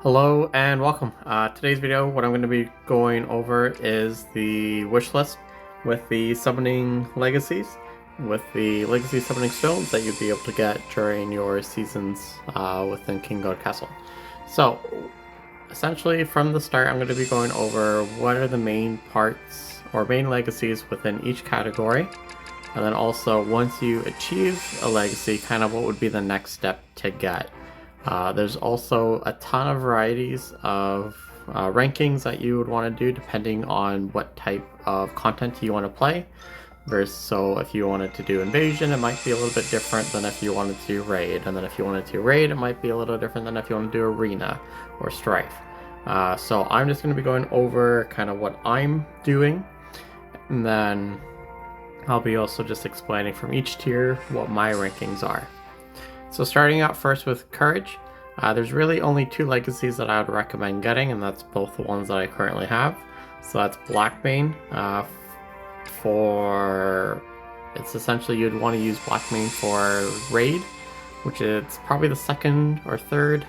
Hello and welcome. Today's video, what I'm going to be going over is the wish list with the summoning legacies, with the legacy summoning stones that you'd be able to get during your seasons within King God Castle. So, essentially from the start, I'm going to be going over what are the main parts or main legacies within each category. And then also, once you achieve a legacy, kind of what would be the next step to get. There's also a ton of varieties of rankings that you would want to do depending on what type of content you want to play. So if you wanted to do invasion, it might be a little bit different than if you wanted to do raid. And then if you wanted to raid, it might be a little different than if you want to do arena or strife. So I'm just going to be going over kind of what I'm doing. And then I'll be also just explaining from each tier what my rankings are. So starting out first with Courage, there's really only two legacies that I would recommend getting, and that's both the ones that I currently have. So that's Blackbane. It's essentially you'd want to use Blackbane for Raid, which is probably the second or third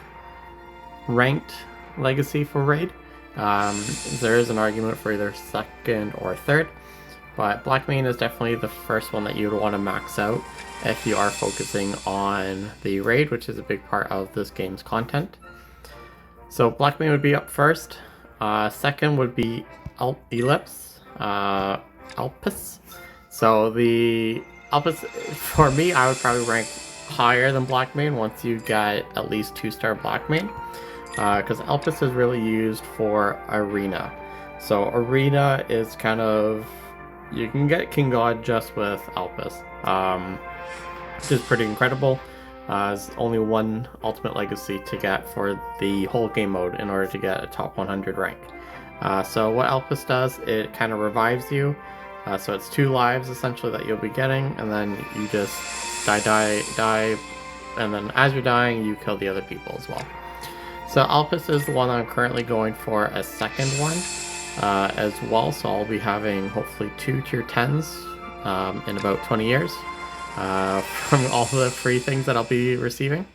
ranked legacy for Raid. There is an argument for either second or third, but Blackbane is definitely the first one that you would want to max out if you are focusing on the raid, which is a big part of this game's content. So Blackbane would be up first. Second would be Ellipse, Alpus. So the Alpus, for me, I would probably rank higher than Blackbane once you get at least 2-star Blackbane, because Alpus is really used for arena. So arena is kind of, you can get King God just with Alpus, which is pretty incredible. There's only one ultimate legacy to get for the whole game mode in order to get a top 100 rank. So what Alpus does, it kind of revives you. So it's 2 lives essentially that you'll be getting, and then you just die, and then as you're dying, you kill the other people as well. So Alpus is the one I'm currently going for as second one as well. So I'll be having hopefully 2 tier 10s in about 20 years. From all the free things that I'll be receiving.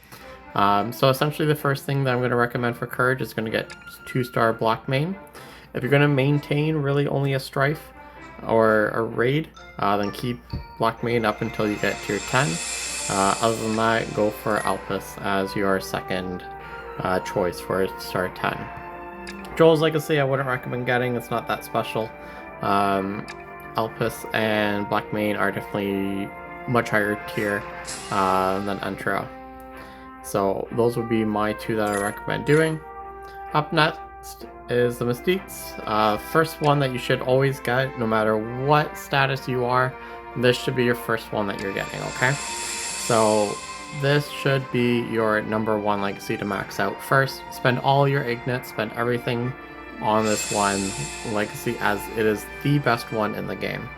So essentially the first thing that I'm going to recommend for Courage is going to get 2-star Blackbane. If you're going to maintain really only a Strife or a Raid, then keep Blackbane up until you get tier 10. Other than that, go for Alpus as your second choice for star 10. Joel's Legacy I wouldn't recommend getting, it's not that special. Alpus and Blackbane are definitely much higher tier than Entra. So those would be my 2 that I recommend doing. Up next is the Mystiques. First one that you should always get, no matter what status you are. This should be your first one that you're getting, okay? So this should be your number 1 legacy to max out first. Spend all your Ignite, spend everything on this one legacy, as it is the best one in the game.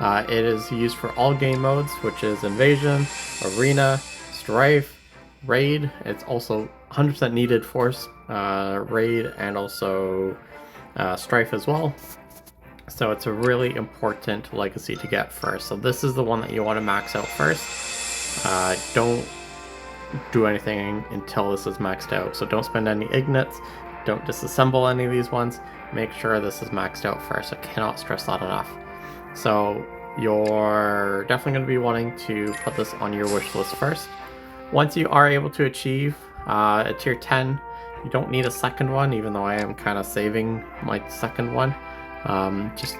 It is used for all game modes, which is Invasion, Arena, Strife, Raid. It's also 100% needed for Raid and also Strife as well. So it's a really important legacy to get first. So this is the one that you want to max out first. Don't do anything until this is maxed out. So don't spend any Ignites, don't disassemble any of these ones. Make sure this is maxed out first. I cannot stress that enough. So you're definitely going to be wanting to put this on your wish list first. Once you are able to achieve a tier 10, you don't need a second one, even though I am kind of saving my second one, just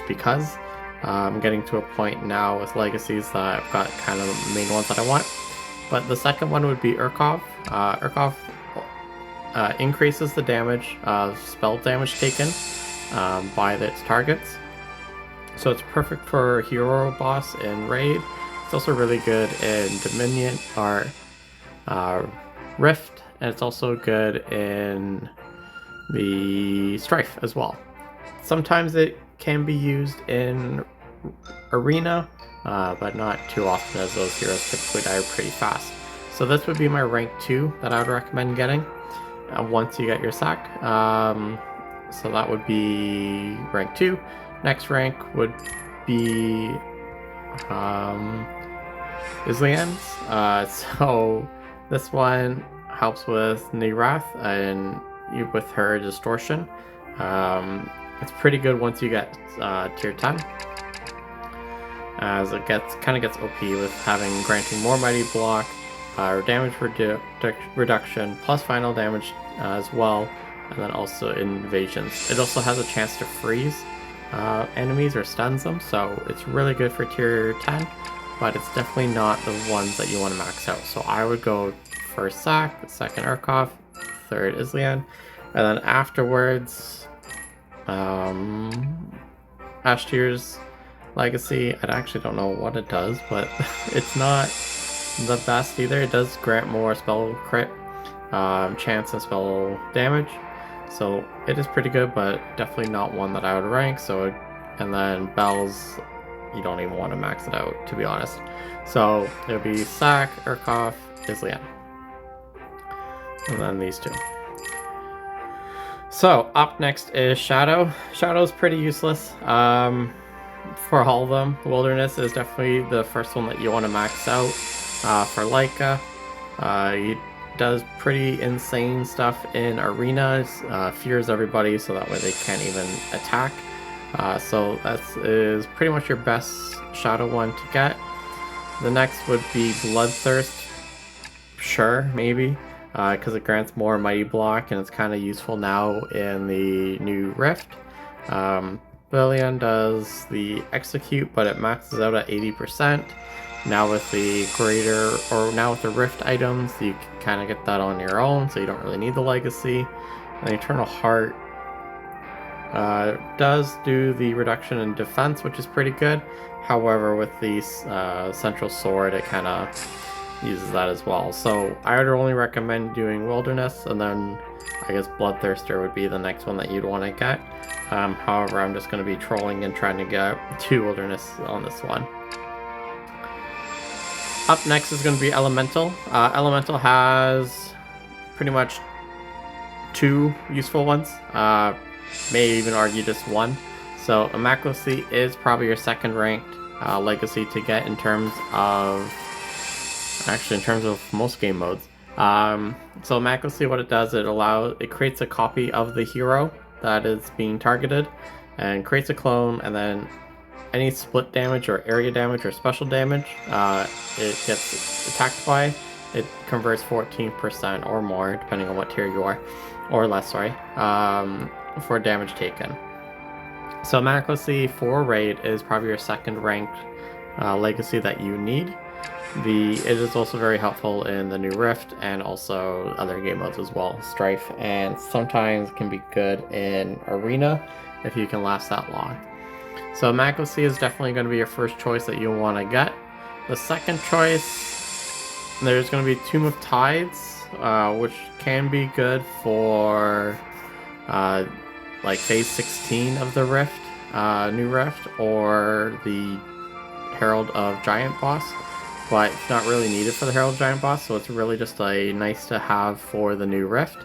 because I'm getting to a point now with legacies that I've got kind of the main ones that I want. But the second one would be Urkov. Urkov increases the damage of spell damage taken by its targets. So it's perfect for hero boss in Raid. It's also really good in Dominion or Rift, and it's also good in the Strife as well. Sometimes it can be used in Arena, but not too often, as those heroes typically die pretty fast. So this would be my rank 2 that I would recommend getting once you get your sack. So that would be rank 2. Next rank would be Islians. So this one helps with Nirath and with her distortion. It's pretty good once you get tier 10, as it kind of gets OP with having granting more mighty block, damage reduction, plus final damage as well, and then also invasions. It also has a chance to freeze enemies or stuns them, so it's really good for tier 10, but it's definitely not the ones that you want to max out. So I would go first Zac, second Urkov, third Islian, and then afterwards Ashtyr's Legacy. I actually don't know what it does, but it's not the best either. It does grant more spell crit chance and spell damage, so it is pretty good, but definitely not one that I would rank. So, and then Bells, you don't even want to max it out, to be honest. So it would be Zac, Urkov, Islian, and then these two. So up next is Shadow. Shadow's pretty useless for all of them. Wilderness is definitely the first one that you want to max out. For Leica, he does pretty insane stuff in arenas, fears everybody so that way they can't even attack. So that is pretty much your best Shadow one to get. The next would be Bloodthirst. Sure, maybe, because it grants more mighty block and it's kind of useful now in the new Rift. Lilian does the execute, but it maxes out at 80%. Now with the now with the Rift items, you can kind of get that on your own, so you don't really need the Legacy. And the Eternal Heart does do the reduction in defense, which is pretty good. However, with the Central Sword, it kind of uses that as well. So I would only recommend doing Wilderness, and then I guess Bloodthirster would be the next one that you'd want to get. However, I'm just going to be trolling and trying to get 2 Wilderness on this one. Up next is going to be Elemental. Elemental has pretty much 2 useful ones. May even argue just 1. So Immaculcy is probably your second ranked legacy to get in terms of most game modes. So Immaculcy, what it does, it creates a copy of the hero that is being targeted and creates a clone, and then any split damage or area damage or special damage it gets attacked by, it converts 14% or more, depending on what tier you are, or less, sorry, for damage taken. So Immaculcy for Raid is probably your second ranked legacy that you need. It is also very helpful in the new Rift and also other game modes as well, Strife, and sometimes can be good in Arena if you can last that long. So Immaculcy is definitely going to be your first choice that you want to get. The second choice, there's going to be Tomb of Tides, which can be good for like phase 16 of the Rift, new Rift, or the Herald of Giant boss. But it's not really needed for the Herald Giant boss, so it's really just a nice to have for the new Rift,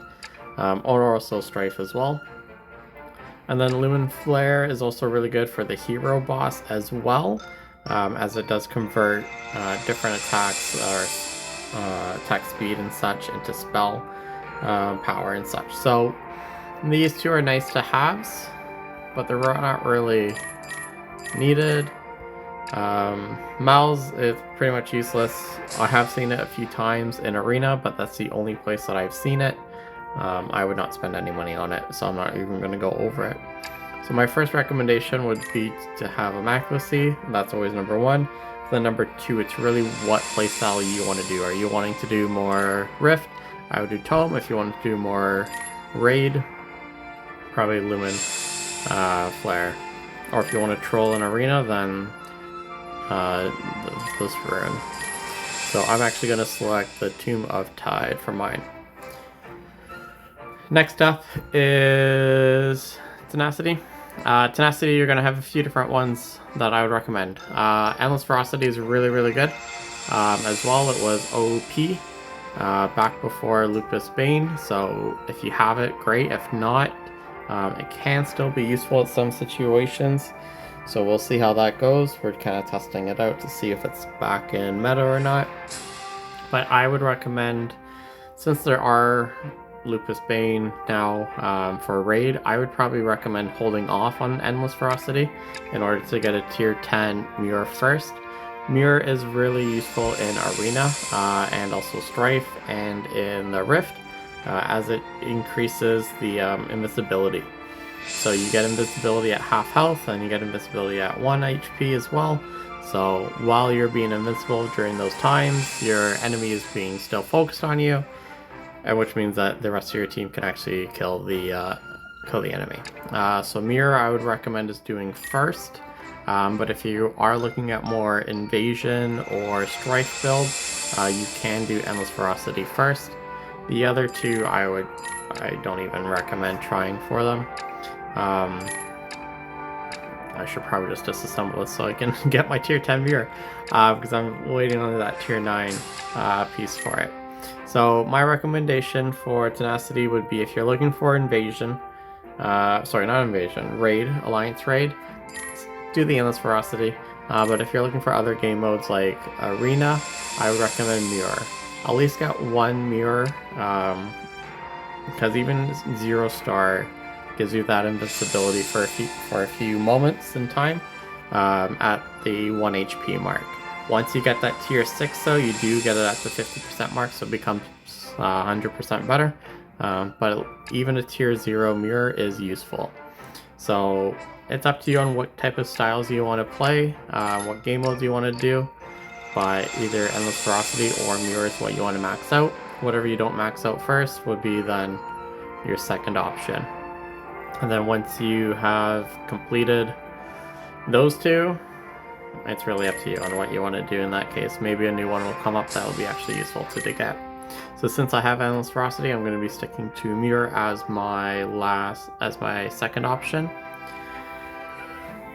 or also Strife as well. And then Lumen Flare is also really good for the hero boss as well, as it does convert different attacks or attack speed and such into spell power and such. So these 2 are nice to haves, but they're not really needed. Mal's is pretty much useless. I have seen it a few times in Arena, but that's the only place that I've seen it. I would not spend any money on it, so I'm not even going to go over it. So my first recommendation would be to have Immaculcy. That's always number 1. Then number 2, it's really what playstyle you want to do. Are you wanting to do more Rift? I would do Tome. If you want to do more Raid, probably Lumen Flare. Or if you want to troll in Arena, then this rune. So I'm actually going to select the Tomb of Tide for mine. Next up is Tenacity. Tenacity, you're going to have a few different ones that I would recommend. Endless Ferocity is really, really good. As well, it was OP back before Lupus Bane, so if you have it, great. If not, it can still be useful in some situations. So we'll see how that goes. We're kind of testing it out to see if it's back in meta or not. But I would recommend Since there are Lupus Bane now for raid, I would probably recommend holding off on Endless Ferocity in order to get a tier 10 Mirror first. Mirror is really useful in Arena and also Strife and in the Rift as it increases the invincibility. So you get invisibility at half health and you get invisibility at 1 HP as well. So while you're being invincible during those times, your enemy is being still focused on you, which means that the rest of your team can actually kill the enemy. So Mirror I would recommend is doing first, but if you are looking at more Invasion or Strife build, you can do Endless Ferocity first. The other two I don't even recommend trying for them. I should probably just disassemble this so I can get my tier 10 Mirror, because I'm waiting on that tier 9 piece for it. So my recommendation for Tenacity would be, if you're looking for Invasion, sorry, not Invasion, Raid, Alliance Raid, do the Endless Ferocity. But if you're looking for other game modes like Arena, I would recommend Mirror. At least get one Mirror, because even 0 star gives you that invincibility for a few moments in time at the 1 HP mark. Once you get that tier 6 though, you do get it at the 50% mark, so it becomes 100% better. But even a tier 0 Mirror is useful. So it's up to you on what type of styles you want to play, what game modes you want to do, but either Endless Ferocity or Mirror is what you want to max out. Whatever you don't max out first would be then your second option. And then once you have completed those two, it's really up to you on what you want to do in that case. Maybe a new one will come up that will be actually useful to get. So since I have Endless Ferocity, I'm going to be sticking to Mirror as my second option.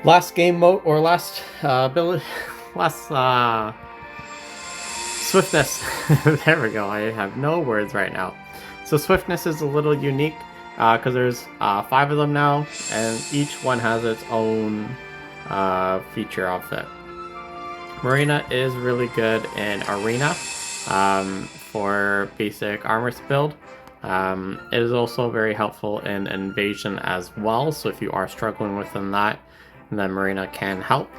Last game mode, or last ability, Swiftness. There we go, I have no words right now. So Swiftness is a little unique because there's 5 of them now, and each one has its own feature of it. Marina is really good in Arena for basic armor build. It is also very helpful in Invasion as well, so if you are struggling within that, then Marina can help.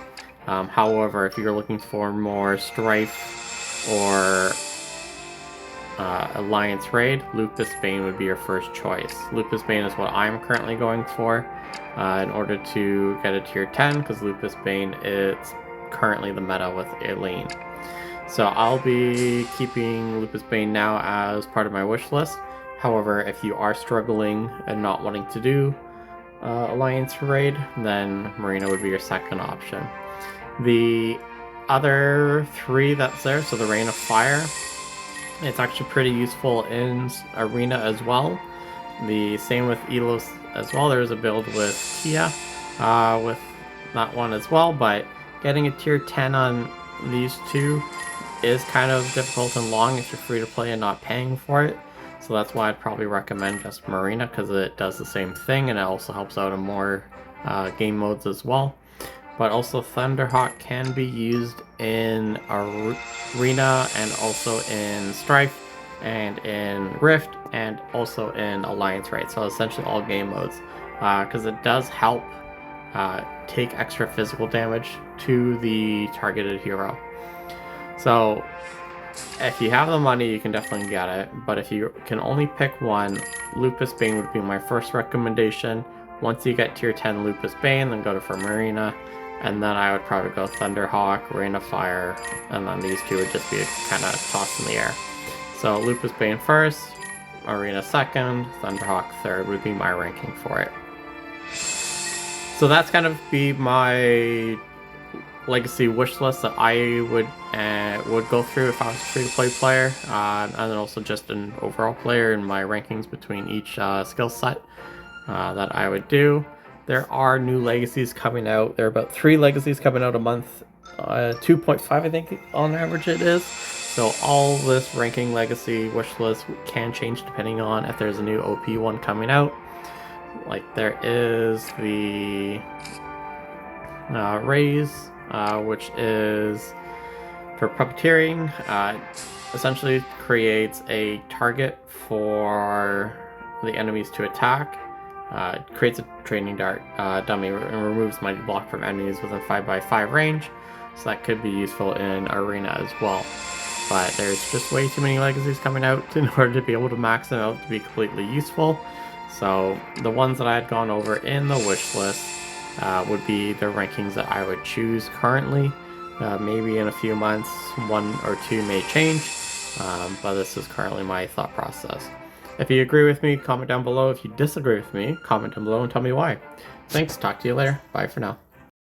However, if you're looking for more Strife or Alliance Raid, Lupus Bane would be your first choice. Lupus Bane is what I'm currently going for in order to get a tier 10, because Lupus Bane is currently the meta with Aileen. So I'll be keeping Lupus Bane now as part of my wish list. However, if you are struggling and not wanting to do Alliance Raid, then Marina would be your second option. The other 3 that's there, so the Rain of Fire, it's actually pretty useful in Arena as well. The same with Elos as well. There's a build with Tia with that one as well, but getting a tier 10 on these 2 is kind of difficult and long if you're free to play and not paying for it. So that's why I'd probably recommend just Marina, because it does the same thing and it also helps out in more game modes as well. But also Thunderhawk can be used in Arena and also in Strife and in Rift and also in Alliance Raid. So essentially all game modes, because it does help take extra physical damage to the targeted hero. So if you have the money, you can definitely get it, but if you can only pick one, Lupus Bane would be my first recommendation. Once you get tier 10 Lupus Bane, then go for Marina, and then I would probably go Thunderhawk, Rain of Fire, and then these 2 would just be kind of tossed in the air. So Lupus Bane first, Arena second, Thunderhawk third would be my ranking for it. So that's kind of be my legacy wish list that I would go through if I was a free-to-play player, and then also just an overall player in my rankings between each skill set that I would do. There are new legacies coming out. There are about 3 legacies coming out a month, 2.5 I think on average it is. So all this ranking legacy wish list can change depending on if there's a new OP one coming out. Like there is the Raise, which is For puppeteering, essentially creates a target for the enemies to attack. Creates a training dart dummy and removes mighty block from enemies within 5x5 range, so that could be useful in arena as well. But there's just way too many legacies coming out in order to be able to max them out to be completely useful. So the ones that I had gone over in the wish list would be the rankings that I would choose currently. Maybe in a few months, 1 or 2 may change, but this is currently my thought process. If you agree with me, comment down below. If you disagree with me, comment down below and tell me why. Thanks, talk to you later. Bye for now.